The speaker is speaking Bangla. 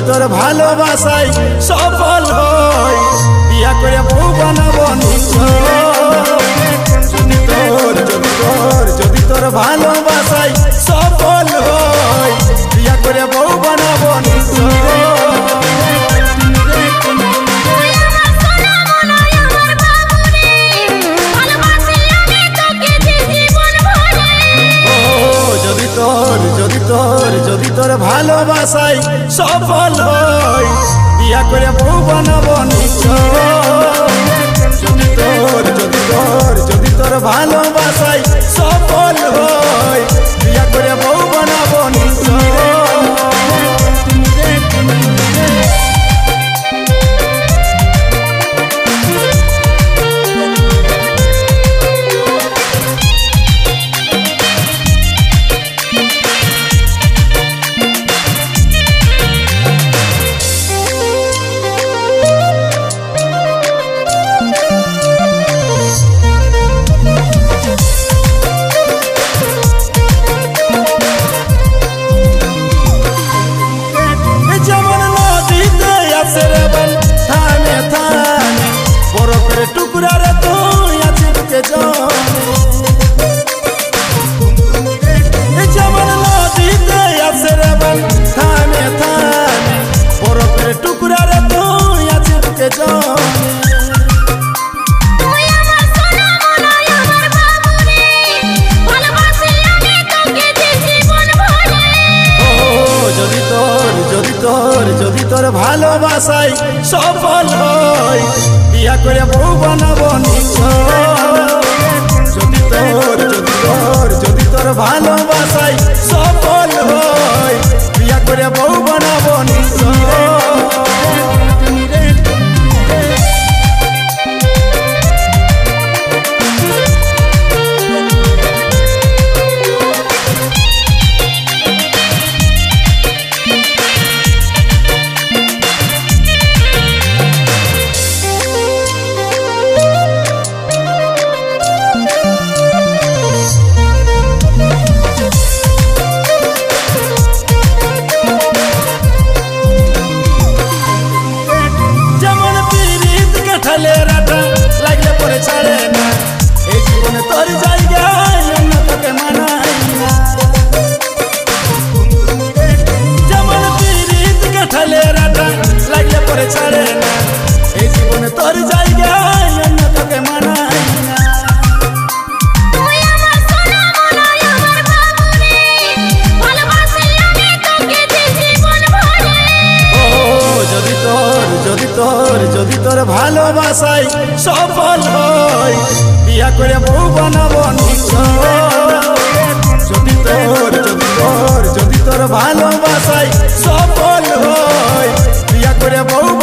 তোর ভালোবাসায় সফল হই বিয়া করে বউ বানাবো যদি তোর ভালোবাসায় সফল হই বিয়া করে বউ বানাবো যদি তোর ভালোবাসায় সফল হই বিয়া করে বউ বানাবো যদি তোর ভালোবাসায় সফল হই বিয়া করে বউ বানাবো টুকরা রে তুই আছিস কে যেমন নদীতে আসে রে বল থামে থামে বরফের টুকরা রে তুই আছিস কে যদি তোর ভালোবাসায় সফল হই বিয়া করে বউ বানাবো যদি তোর ভালোবাসায় সফল হই বিয়া করে বউ বানাবো লাগলে পরে ছাড়ে না এই জীবনে তোর জায়গায় অন্য তোকে মানাই না যেমন পিরিত কাঠালে রাটা লাগলে পরে ছাড়ে না এই জীবনে তোর জায়গায় অন্য তোকে মানাই না যদি তোর ভালোবাসায় সফল হই বিয়া করে বউ বানাবো যদি তোর ভালোবাসায় সফল হই বিয়া করে বউ